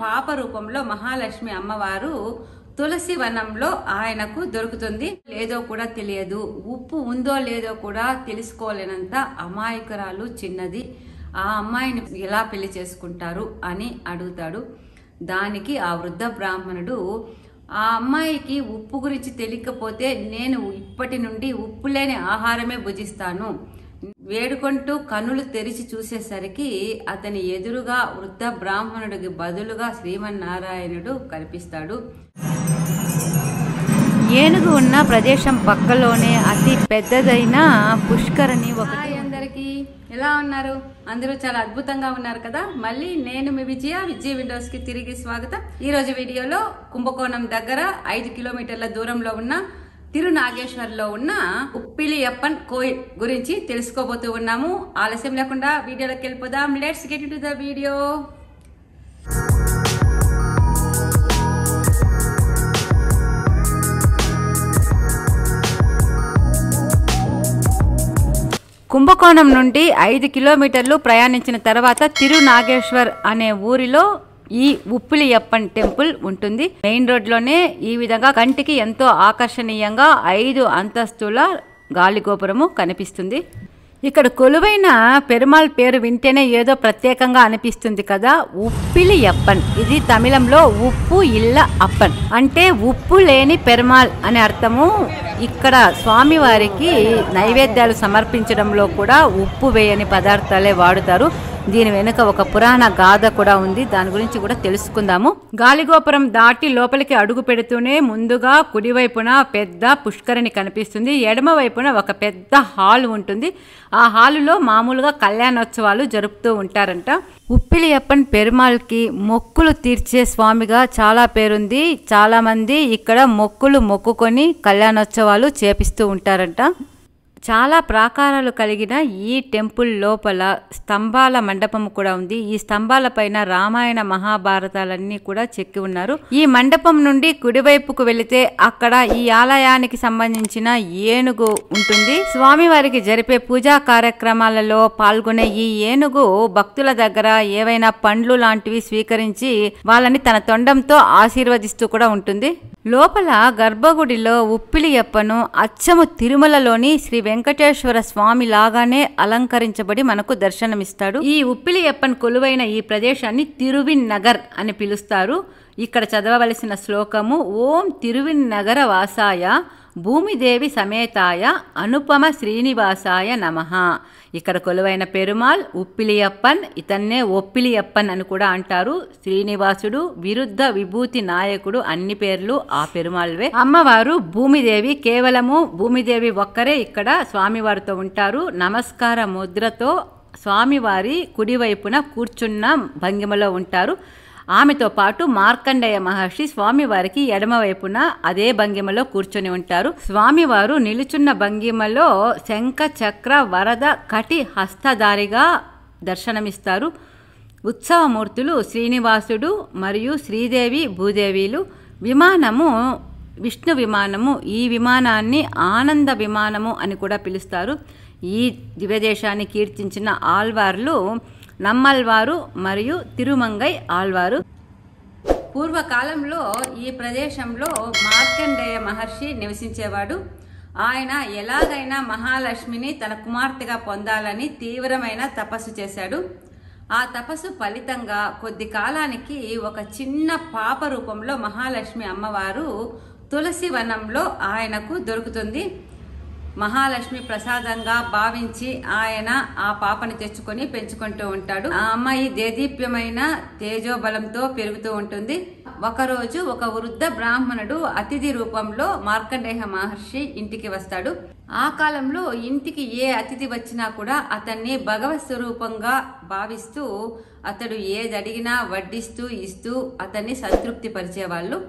పాప రూపంలో మహాలక్ష్మి అమ్మవారు తులసి వనంలో ఆయనకు దొరుకుతుంది. లేదో కూడా తెలియదు, ఉప్పు ఉందో లేదో కూడా తెలుసుకోలేనంత అమాయకురాలు చిన్నది. ఆ అమ్మాయిని ఎలా పెళ్లి చేసుకుంటారు అని అడుగుతాడు. దానికి ఆ వృద్ధ బ్రాహ్మణుడు, ఆ అమ్మాయికి ఉప్పు గురించి తెలియకపోతే నేను ఇప్పటి నుండి ఉప్పు లేని ఆహారమే భుజిస్తాను. వేడుకుంటూ కన్నులు తెరిచి చూసేసరికి అతని ఎదురుగా వృద్ధ బ్రాహ్మణుడికి బదులుగా శ్రీమన్నారాయణుడు కనిపిస్తాడు. ఏనుగు ఉన్న ప్రదేశం పక్కలోనే అతి పెద్దదైన పుష్కరిణి హాయ్ అందరికి, ఎలా ఉన్నారు? అందరూ చాలా అద్భుతంగా ఉన్నారు కదా. మళ్ళీ నేను మీ విజయ విండోస్ కి తిరిగి స్వాగతం. ఈ రోజు వీడియోలో కుంభకోణం దగ్గర 5 కిలోమీటర్ల దూరంలో ఉన్న తిరునాగేశ్వర్లో ఉన్న ఉప్పిలియప్పన్ కోయిల్ గురించి తెలుసుకోబోతూ ఉన్నాము. ఆలస్యం లేకుండా వీడియోలోకి వెళ్ళిపోదాం. Let's get into the video. కుంభకోణం నుండి 5 కిలోమీటర్లు ప్రయాణించిన తర్వాత తిరునాగేశ్వర్ అనే ఊరిలో ఈ ఉప్పిలియప్పన్ టెంపుల్ ఉంటుంది. మెయిన్ రోడ్ లోనే ఈ విధంగా కంటికి ఎంతో ఆకర్షణీయంగా 5 అంతస్తుల గాలిగోపురము కనిపిస్తుంది. ఇక్కడ కొలువైన పెరుమాళ్ పేరు వింటేనే ఏదో ప్రత్యేకంగా అనిపిస్తుంది కదా. ఉప్పిలియప్పన్, ఇది తమిళంలో ఉప్పు ఇళ్ళ అప్పన్ అంటే ఉప్పు లేని పెరుమాళ్ అనే అర్థము. ఇక్కడ స్వామివారికి నైవేద్యాలు సమర్పించడంలో కూడా ఉప్పు వేయని పదార్థాలే వాడుతారు. దీని వెనుక ఒక పురాణ గాథ కూడా ఉంది, దాని గురించి కూడా తెలుసుకుందాము. గాలిగోపురం దాటి లోపలికి అడుగు పెడుతూనే ముందుగా కుడివైపున పెద్ద పుష్కరిణి కనిపిస్తుంది. ఎడమ వైపున ఒక పెద్ద హాల్ ఉంటుంది. ఆ హాలులో మామూలుగా కళ్యాణోత్సవాలు జరుపుతూ ఉంటారంట. ఉప్పిలియప్పన్ పెరుమాళ్కి మొక్కులు తీర్చే స్వామిగా చాలా పేరుంది. చాలా మంది ఇక్కడ మొక్కులు మొక్కుకొని కళ్యాణోత్సవాలు చేపిస్తూ ఉంటారంట. చాలా ప్రాకారాలు కలిగిన ఈ టెంపుల్ లోపల స్తంభాల మండపం కూడా ఉంది. ఈ స్తంభాల పైన రామాయణ మహాభారతాలన్నీ కూడా చెక్కి ఉన్నారు. ఈ మండపం నుండి కుడివైపుకు వెళితే అక్కడ ఈ ఆలయానికి సంబంధించిన ఏనుగు ఉంటుంది. స్వామివారికి జరిపే పూజా కార్యక్రమాలలో పాల్గొనే ఈ ఏనుగు భక్తుల దగ్గర ఏవైనా పండ్లు లాంటివి స్వీకరించి వాళ్ళని తన తొండంతో ఆశీర్వదిస్తూ కూడా ఉంటుంది. లోపల గర్భగుడిలో ఉప్పిలియప్పను అచ్చము తిరుమలలోని శ్రీ వెంకటేశ్వర స్వామి లాగానే అలంకరించబడి మనకు దర్శనమిస్తాడు. ఈ ఉప్పిలియప్పన్ కొలువైన ఈ ప్రదేశాన్ని తిరువిన్నగర్ అని పిలుస్తారు. ఇక్కడ చదవవలసిన శ్లోకము ఓం తిరువిన్నగర వాసాయ భూమిదేవి సమేతాయ అనుపమ శ్రీనివాసాయ నమః. ఇక్కడ కొలువైన పెరుమాళ్ ఉప్పిలియప్పన్, ఇతన్నే ఒప్పిలియప్పన్ అని కూడా అంటారు. శ్రీనివాసుడు, విరుద్ధ విభూతి నాయకుడు, అన్ని పేర్లు ఆ పెరుమాళ్వే. అమ్మవారు భూమిదేవి, కేవలము భూమిదేవి ఒక్కరే ఇక్కడ స్వామివారితో ఉంటారు. నమస్కార ముద్రతో స్వామివారి కుడివైపున కూర్చున్న భంగిమలో ఉంటారు. ఆమెతో పాటు మార్కండేయ మహర్షి స్వామివారికి ఎడమవైపున అదే భంగిమలో కూర్చొని ఉంటారు. స్వామివారు నిలుచున్న భంగిమలో శంఖ చక్ర వరద కటి హస్తధారిగా దర్శనమిస్తారు. ఉత్సవమూర్తులు శ్రీనివాసుడు మరియు శ్రీదేవి భూదేవీలు. విమానము విష్ణు విమానము. ఈ విమానాన్ని ఆనంద విమానము అని కూడా పిలుస్తారు. ఈ దివ్యదేశాన్ని కీర్తించిన ఆళ్వార్లు నమ్మల్వారు మరియు తిరుమంగై ఆళ్వారు. పూర్వకాలంలో ఈ ప్రదేశంలో మార్కండేయ మహర్షి నివసించేవాడు. ఆయన ఎలాగైనా మహాలక్ష్మిని తన కుమార్తెగా పొందాలని తీవ్రమైన తపస్సు చేశాడు. ఆ తపస్సు ఫలితంగా కొద్ది కాలానికి ఒక చిన్న పాప రూపంలో మహాలక్ష్మి అమ్మవారు తులసి వనంలో ఆయనకు దొరుకుతుంది. మహాలక్ష్మి ప్రసాదంగా భావించి ఆయన ఆ పాపని తెచ్చుకొని పెంచుకుంటూ ఉంటాడు. ఆ అమ్మాయి దేదీప్యమైన తేజోబలంతో పెరుగుతూ ఉంటుంది. ఒకరోజు ఒక వృద్ధ బ్రాహ్మణుడు అతిథి రూపంలో మార్కండేయ మహర్షి ఇంటికి వస్తాడు. ఆ కాలంలో ఇంటికి ఏ అతిథి వచ్చినా కూడా అతన్ని భగవత్ స్వరూపంగా భావిస్తూ అతడు ఏది అడిగినా వడ్డిస్తూ ఇస్తూ అతన్ని సంతృప్తి పరిచేవాళ్ళు.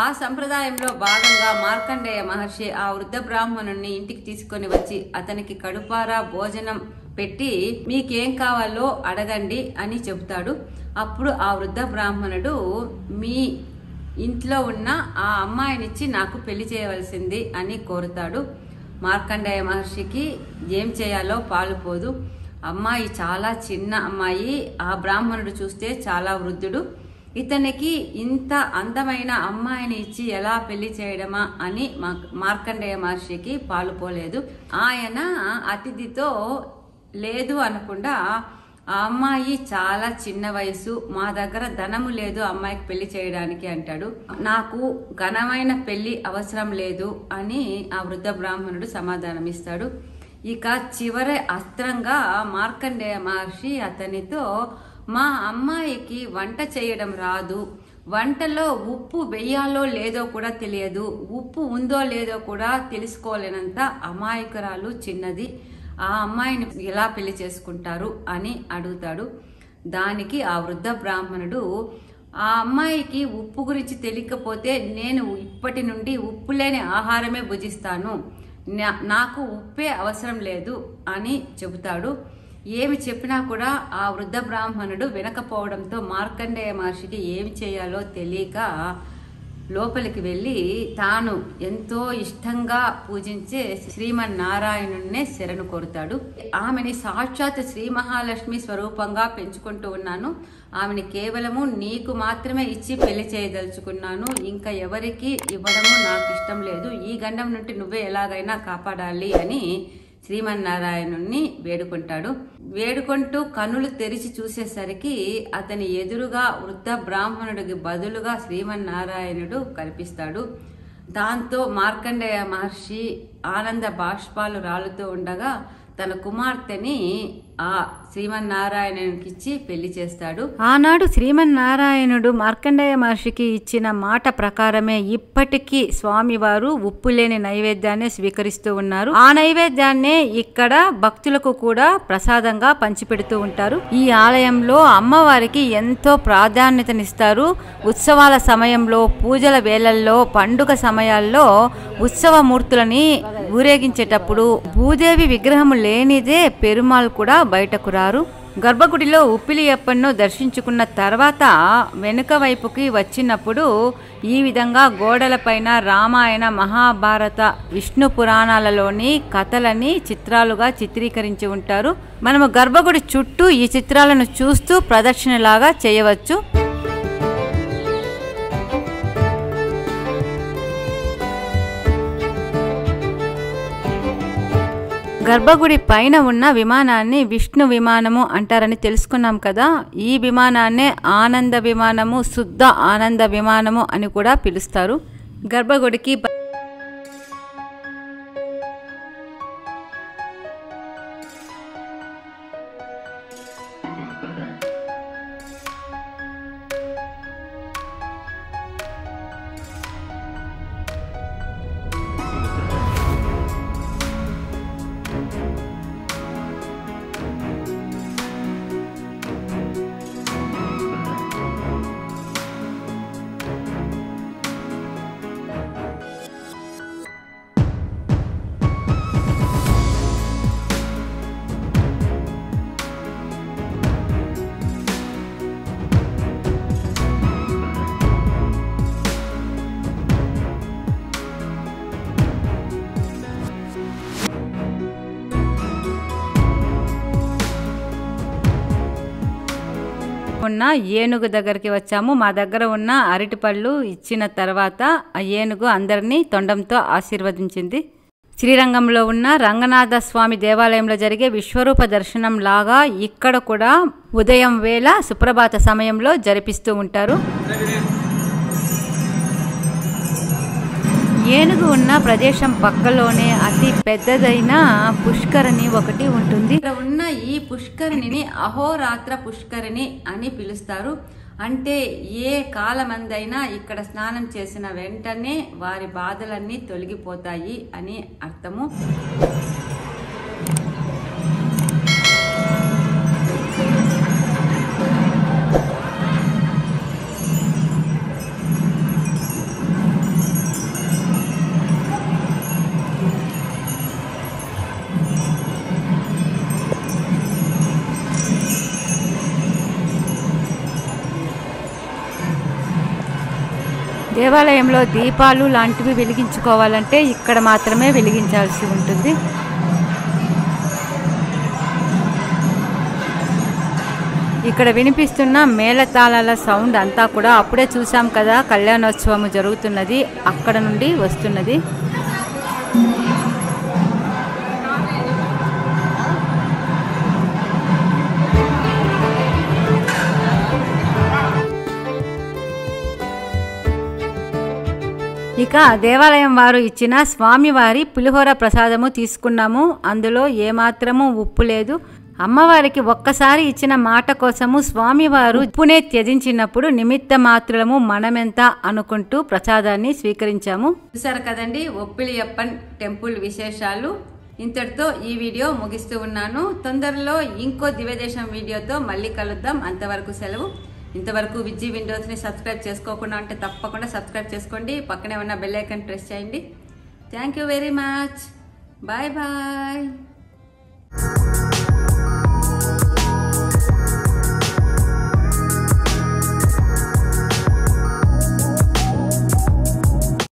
ఆ సంప్రదాయంలో భాగంగా మార్కండేయ మహర్షి ఆ వృద్ధ బ్రాహ్మణుణ్ణి ఇంటికి తీసుకొని వచ్చి అతనికి కడుపారా భోజనం పెట్టి మీకేం కావాలో అడగండి అని చెబుతాడు. అప్పుడు ఆ వృద్ధ బ్రాహ్మణుడు మీ ఇంట్లో ఉన్న ఆ అమ్మాయినిచ్చి నాకు పెళ్లి చేయవలసింది అని కోరుతాడు. మార్కండేయ మహర్షికి ఏం చేయాలో పాలుపోదు. అమ్మాయి చాలా చిన్న అమ్మాయి. ఆ బ్రాహ్మణుడు చూస్తే చాలా వృద్ధుడు. ఇతనికి ఇంత అందమైన అమ్మాయిని ఇచ్చి ఎలా పెళ్లి చేయడమా అని మార్కండేయ మహర్షికి పాలుపోలేదు. ఆయన అతిథితో లేదు అనకుండా ఆ అమ్మాయి చాలా చిన్న వయసు, మా దగ్గర ధనము లేదు అమ్మాయికి పెళ్లి చేయడానికి అంటాడు. నాకు ఘనమైన పెళ్లి అవసరం లేదు అని ఆ వృద్ధ బ్రాహ్మణుడు సమాధానం ఇస్తాడు. ఇక చివరి అస్త్రంగా మార్కండేయ మహర్షి అతనితో, మా అమ్మాయికి వంట చేయడం రాదు, వంటలో ఉప్పు వెయ్యాలో లేదో కూడా తెలియదు, ఉప్పు ఉందో లేదో కూడా తెలుసుకోలేనంత అమాయకురాలు, చిన్నది, ఆ అమ్మాయిని ఎలా పెళ్లి చేసుకుంటారు అని అడుగుతాడు. దానికి ఆ వృద్ధ బ్రాహ్మణుడు, ఆ అమ్మాయికి ఉప్పు గురించి తెలియకపోతే నేను ఇప్పటి నుండి ఉప్పు లేని ఆహారమే భుజిస్తాను, నాకు ఉప్పే అవసరం లేదు అని చెబుతాడు. ఏమి చెప్పినా కూడా ఆ వృద్ధ బ్రాహ్మణుడు వినకపోవడంతో మార్కండేయ మహర్షికి ఏమి చేయాలో తెలియక లోపలికి వెళ్ళి తాను ఎంతో ఇష్టంగా పూజించే శ్రీమన్నారాయణున్నే శరణు కోరుతాడు. ఆమెని సాక్షాత్ శ్రీ మహాలక్ష్మి స్వరూపంగా పెంచుకుంటూ ఉన్నాను, ఆమెని కేవలము నీకు మాత్రమే ఇచ్చి పెళ్లి చేయదలుచుకున్నాను, ఇంకా ఎవరికి ఇవ్వడము నాకు ఇష్టం లేదు, ఈ గండం నుండి నువ్వే ఎలాగైనా కాపాడాలి అని శ్రీమన్నారాయణుణ్ణి వేడుకుంటాడు. వేడుకుంటూ కన్నులు తెరిచి చూసేసరికి అతని ఎదురుగా వృద్ధ బ్రాహ్మణుడికి బదులుగా శ్రీమన్నారాయణుడు కనిపిస్తాడు. దాంతో మార్కండేయ మహర్షి ఆనంద బాష్పాలు రాలుతూ ఉండగా తన కుమార్తెని ఆ శ్రీమన్నారాయణునికిచ్చి పెళ్లి చేస్తాడు. ఆనాడు శ్రీమన్నారాయణుడు మార్కండేయ మహర్షికి ఇచ్చిన మాట ప్రకారమే ఇప్పటికీ స్వామివారు ఉప్పు లేని నైవేద్యాన్ని స్వీకరిస్తూ ఉన్నారు. ఆ నైవేద్యాన్నే ఇక్కడ భక్తులకు కూడా ప్రసాదంగా పంచిపెడుతూ ఉంటారు. ఈ ఆలయంలో అమ్మవారికి ఎంతో ప్రాధాన్యతనిస్తారు. ఉత్సవాల సమయంలో, పూజల వేళల్లో, పండుగ సమయాల్లో ఉత్సవమూర్తులని ఊరేగించేటప్పుడు భూదేవి విగ్రహం లేనిదే పెరుమాళ్ కూడా బయటకు రారు. గర్భగుడిలో ఉప్పిలియప్పన్ను దర్శించుకున్న తర్వాత వెనుక వైపుకి వచ్చినప్పుడు ఈ విధంగా గోడలపైన రామాయణ, మహాభారత, విష్ణు పురాణాలలోని కథలని చిత్రాలుగా చిత్రీకరించి ఉంటారు. మనము గర్భగుడి చుట్టూ ఈ చిత్రాలను చూస్తూ ప్రదక్షిణలాగా చేయవచ్చు. గర్భగుడి పైన ఉన్న విమానాన్ని విష్ణు విమానము అంటారని తెలుసుకున్నాం కదా. ఈ విమానాన్నే ఆనంద విమానము, శుద్ధ ఆనంద విమానము అని కూడా పిలుస్తారు. గర్భగుడికి ఉన్న ఏనుగు దగ్గరికి వచ్చాము. మా దగ్గర ఉన్న అరటిపళ్ళు ఇచ్చిన తర్వాత ఆ ఏనుగు అందరినీ తొండంతో ఆశీర్వదించింది. శ్రీరంగంలో ఉన్న రంగనాథ స్వామి దేవాలయంలో జరిగే విశ్వరూప దర్శనం లాగా ఇక్కడ కూడా ఉదయం వేళ సుప్రభాత సమయంలో జరిపిస్తూ ఉంటారు. ఏనుగు ఉన్న ప్రదేశం పక్కలోనే అతి పెద్దదైన పుష్కరిణి ఒకటి ఉంటుంది. ఇక్కడ ఉన్న ఈ పుష్కరిణిని అహోరాత్ర పుష్కరిణి అని పిలుస్తారు. అంటే ఏ కాలమందైనా ఇక్కడ స్నానం చేసిన వెంటనే వారి బాధలన్నీ తొలగిపోతాయి అని అర్థము. దేవాలయంలో దీపాలు లాంటివి వెలిగించుకోవాలంటే ఇక్కడ మాత్రమే వెలిగించాల్సి ఉంటుంది. ఇక్కడ వినిపిస్తున్న మేళతాళాల సౌండ్ అంతా కూడా అప్పుడే చూసాం కదా, కళ్యాణోత్సవం జరుగుతున్నది అక్కడ నుండి వస్తున్నది. ఇక దేవాలయం వారు ఇచ్చిన స్వామివారి పులిహోర ప్రసాదము తీసుకున్నాము. అందులో ఏమాత్రము ఉప్పు లేదు. అమ్మవారికి ఒక్కసారి ఇచ్చిన మాట కోసము స్వామివారు ఉప్పునే త్యజించినప్పుడు నిమిత్త మాత్రము మనమెంత అనుకుంటూ ప్రసాదాన్ని స్వీకరించాము. చూసారు కదండి ఒప్పిలియప్పన్ టెంపుల్ విశేషాలు. ఇంతటితో ఈ వీడియో ముగిస్తూ ఉన్నాను. తొందరలో ఇంకో దివ్యదేశం వీడియోతో మళ్ళీ కలుద్దాం. అంతవరకు సెలవు. ఇంతవరకు విజ్జి విండోస్ని సబ్స్క్రైబ్ చేసుకోకుండా అంటే తప్పకుండా సబ్స్క్రైబ్ చేసుకోండి. పక్కనే ఉన్న బెల్ ఐకాన్ ప్రెస్ చేయండి. Thank you very much. Bye bye.